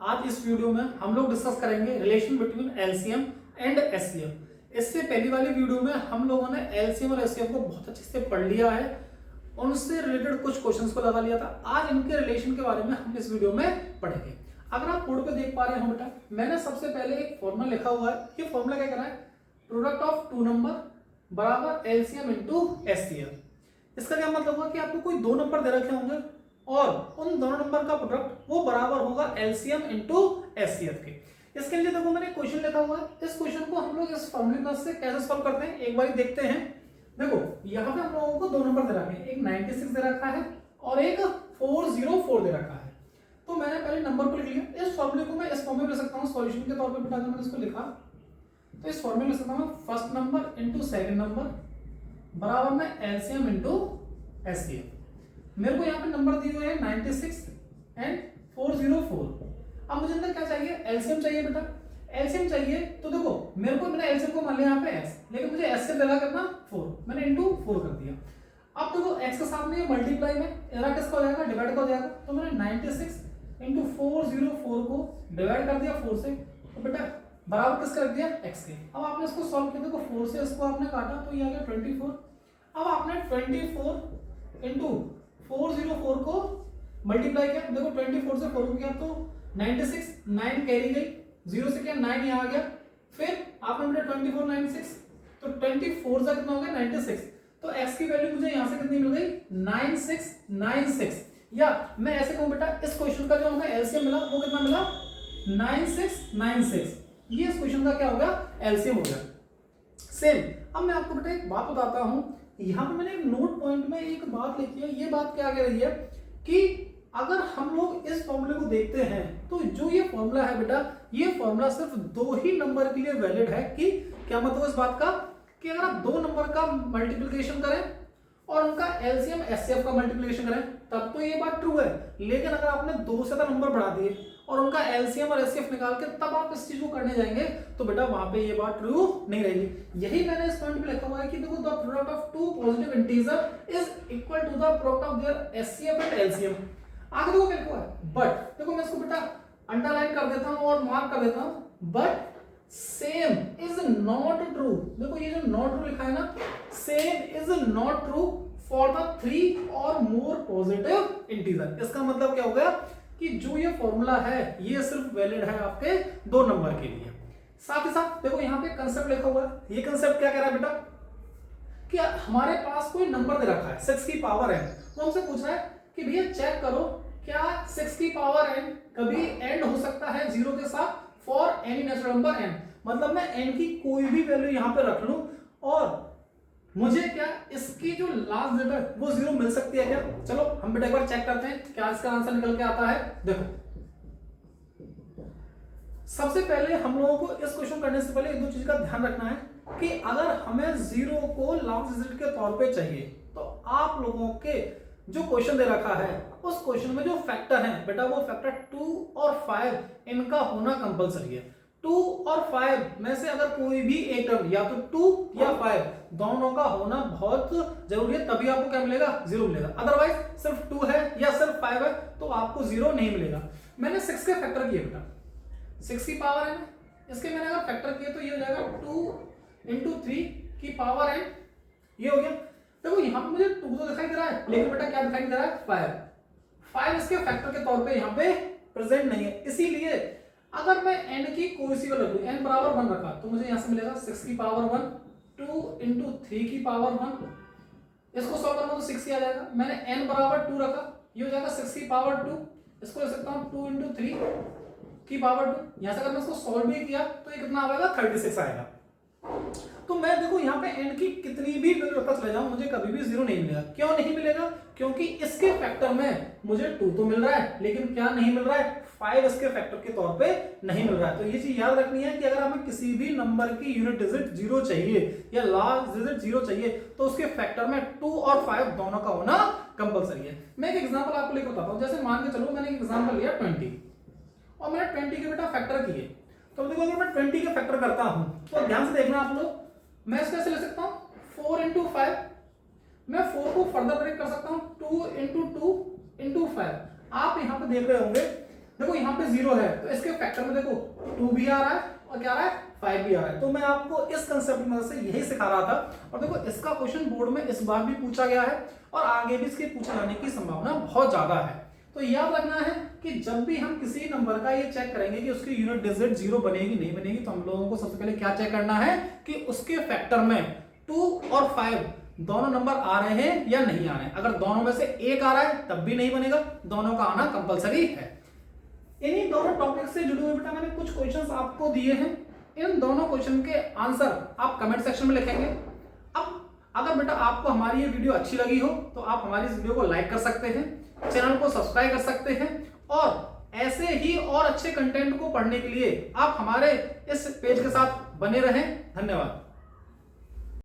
आज इस वीडियो में हम लोग डिस्कस करेंगे relation between LCM and HCF. इससे पहली वाली वीडियो में हम लोगों ने एलसीएम और एचसीएफ को बहुत अच्छे से पढ़ लिया है, उनसे रिलेटेड कुछ क्वेश्चंस को लगा लिया था। आज इनके रिलेशन के बारे में हम इस वीडियो में पढ़ेंगे। अगर आप बोर्ड पे देख पा रहे हो बेटा, मैंने सबसे पहले एक फॉर्मूला लिखा हुआ है। ये फॉर्मूला क्या कह रहा है? प्रोडक्ट ऑफ टू नंबर बराबर एलसीएम इंटू एचसीएफ। इसका क्या मतलब होगा कि आपको कोई दो नंबर दे रखे होंगे और उन दोनों नंबर का प्रोडक्ट वो बराबर होगा एलसीएम इंटू एचसीएफ के। इसके लिए देखो मैंने क्वेश्चन लिखा हुआ है। इस क्वेश्चन को हम लोग इस फॉर्मूला से कैसे सॉल्व करते हैं एक बार देखते हैं। देखो यहाँ पे हम लोगों को दो नंबर दे रखे हैं, एक 96 दे रखा है और एक 404 दे रखा है। तो मैंने पहले नंबर को लिख लिया। इस फॉर्मूले को मैं इस फॉर्मूले में लिख सकता हूँ सॉल्यूशन के तौर पे बेटा। अगर मैंने इसको लिखा तो इस फॉर्मूले में लिख सकता हूँ first number into second number बराबर में एलसीएम इंटू एचसीएफ। मेरे को यहाँ पे नंबर दिए हुए हैं 96 एंड 404। अब मुझे अंदर क्या चाहिए? एलसीएम चाहिए बेटा। एलसीएम चाहिए तो देखो मेरे को, मैंने एलसीएम को मान लिया यहाँ पे x, लेकिन मुझे एचसीएफ लगा करना 4, मैंने इंटू 4 कर दिया। अब देखो x के साथ में ये मल्टीप्लाई में एरा किसका हो जाएगा? डिवाइड का हो जाएगा। तो मैंने 96 इंटू 404 को डिवाइड कर दिया 4 से, तो बेटा बराबर किसका रख दिया? x के। अब आपने इसको सॉल्व किया, देखो 4 से इसको आपने काटा तो ये आ गया 24। अब आपने 24 इंटू 404 को मल्टीप्लाई किया। देखो 24 से 4 को किया तो 96, 9 कैरी गई, 0 से क्या 9 यहाँ आ गया। फिर आपने बेटा 24 96 तो 24 से कितना हो गया? 96। तो x की वैल्यू मुझे यहाँ से कितनी मिल गई? 9696। या मैं ऐसे कहूँ बेटा, इस क्वेश्चन का जो हमें एलसीएम मिला वो कितना मिला? 9696। ये इस क्वेश्चन का क्या होगा? एलसीएम हो गया। सेम। अब मैं आपको बेटा एक बात बताता हूँ। यहाँ पे मैंने एक नोट पॉइंट में एक बात लिखी है। ये बात क्या कह रही है कि अगर हम लोग इस फॉर्मूले को देखते हैं तो जो ये फॉर्मूला है बेटा, ये फॉर्मूला सिर्फ दो ही नंबर के लिए वैलिड है। कि क्या मतलब इस बात का कि अगर आप दो नंबर का मल्टीप्लिकेशन करें और उनका एलसीएम एचसीएफ का मल्टीप्लिकेशन करें तब तो ये बात ट्रू है। लेकिन अगर आपने दो से ज्यादा नंबर बढ़ा दिए और उनका एलसीएम और एचसीएफ निकाल के तब आप इस चीज को करने जाएंगे तो बेटा वहां पे ये बात ट्रू नहीं रहेगी। यही मैंने इस पॉइंट पे लिखा हुआ है कि देखो the product of two positive integer is equal to the product of their HCF and LCM. आगे देखो क्या लिखा है? बट देखो मैं इसको बेटा अंडरलाइन कर देता हूं और मार्क कर देता हूं। But same is not true. देखो ये जो नॉट ट्रू लिखा है ना, same is not true for the 3 और मोर पॉजिटिव इंटीजर। इसका मतलब क्या हो गया कि जो ये फॉर्मूला है ये सिर्फ वैलिड है आपके दो नंबर के लिए। साथ ही साथ देखो यहाँ पे कंसेप्ट लिखा हुआ है। ये कंसेप्ट क्या कह रहा है बेटा कि हमारे पास कोई नंबर दे रखा है 6 की पावर n। वो हमसे पूछ रहा है कि भैया चेक करो क्या 6 की पावर n कभी एंड हो सकता है 0 के साथ for any natural number n। मतलब मैं n की कोई भी वैल्यू यहां पे रख लूं और मुझे क्या इसकी जो लास्ट डिजिट है वो 0 मिल सकती है क्या? चलो हम बेटा एक बार चेक करते हैं क्या इसका आंसर निकल के आता है। देखो सबसे पहले हम लोगों को इस क्वेश्चन करने से पहले एक दो चीज का ध्यान रखना है कि अगर हमें 0 को लास्ट डिजिट के तौर पे चाहिए तो आप लोगों के जो क्वेश्चन दे रखा है उस क्वेश्चन में जो फैक्टर है बेटा वो फैक्टर 2 और 5 इनका होना कंपलसरी है। 2 और 5 में से अगर कोई भी एक टर्म या तो 2 या 5 दोनों का होना बहुत जरूरी है, तभी आपको क्या मिलेगा? 0 मिलेगा। अदरवाइज सिर्फ 2 है या सिर्फ 5 है तो आपको 0 नहीं मिलेगा। मैंने 6 के फैक्टर किए बेटा, 6 की पावर है, इसके मैंने अगर फैक्टर किए तो ये हो जाएगा 2 इंटू 3 की पावर n। ये हो गया। देखो यहाँ पे मुझे 2 तो दिखाई दे रहा है लेकिन बेटा क्या दिखाई दे रहा है? 5 इसके फैक्टर के तौर पे यहाँ पे प्रेजेंट नहीं है। इसीलिए अगर मैं n की कोई सी वैल्यू n बराबर 1 रखा तो मुझे यहाँ से मिलेगा 6 की पावर 1, 2 इंटू 3 की पावर 1। इसको सॉल्व करना तो 6 ही आ जाएगा। मैंने n बराबर 2 रखा, ये हो जाएगा 6 की पावर 2। इसको लिख सकता हूँ 2 इंटू 3 की पावर 2। यहाँ से अगर मैं इसको सॉल्व भी किया तो ये कितना आएगा? 36 आएगा। तो मैं देखो यहाँ पे n की कितनी भी वैल्यू रखता चले जाऊं मुझे कभी भी 0 नहीं मिलेगा। क्यों नहीं मिलेगा? क्योंकि इसके फैक्टर में मुझे 2 तो मिल रहा है लेकिन क्या नहीं मिल रहा है? 5 इसके फैक्टर के तौर पे नहीं मिल रहा है। तो ये चीज याद रखनी है कि अगर हमें किसी भी नंबर की यूनिट डिजिट 0 चाहिए या लास्ट डिजिट 0 चाहिए तो उसके फैक्टर में 2 और 5 दोनों का होना कंपलसरी है। मैं एक एग्जांपल आपको लेकर बताता हूँ। जैसे मान के चलो मैंने एक एग्जांपल लिया 20 और मैंने 20 के बेटा फैक्टर किए। तो देखो अगर मैं 20 के फैक्टर करता हूं तो ध्यान से देखना आप लोग, मैं इसको ऐसे ले सकता हूं 4 इंटू 5। मैं 4 को फर्दर ब्रेक कर सकता हूं 2 इंटू 2 इंटू 5। आप यहाँ पे देख रहे होंगे देखो यहाँ पे जीरो है तो इसके फैक्टर में देखो 2 भी आ रहा है और क्या आ रहा है 5 भी आ रहा है। तो मैं आपको इस कंसेप्ट की मदद से यही सिखा रहा था। और देखो इसका क्वेश्चन बोर्ड में इस बार भी पूछा गया है और आगे भी इसके पूछे जाने की संभावना बहुत ज्यादा है। तो याद रखना है कि जब भी हम किसी नंबर का ये चेक करेंगे कि उसकी यूनिट डिजिट जीरो बनेगी नहीं बनेगी, तो हम लोगों को सबसे पहले क्या चेक करना है कि उसके फैक्टर में 2 और 5 दोनों नंबर आ रहे हैं या नहीं आ रहे हैं। अगर दोनों में से एक आ रहा है तब भी नहीं बनेगा, दोनों का आना कंपलसरी है। इन्हीं दोनों टॉपिक से जुड़े हुए बेटा मैंने कुछ क्वेश्चंस आपको दिए हैं। इन दोनों क्वेश्चन के आंसर आप कमेंट सेक्शन में लिखेंगे। अब अगर बेटा आपको हमारी ये वीडियो अच्छी लगी हो तो आप हमारी इस वीडियो को लाइक कर सकते हैं, चैनल को सब्सक्राइब कर सकते हैं और ऐसे ही और अच्छे कंटेंट को पढ़ने के लिए आप हमारे इस पेज के साथ बने रहें। धन्यवाद।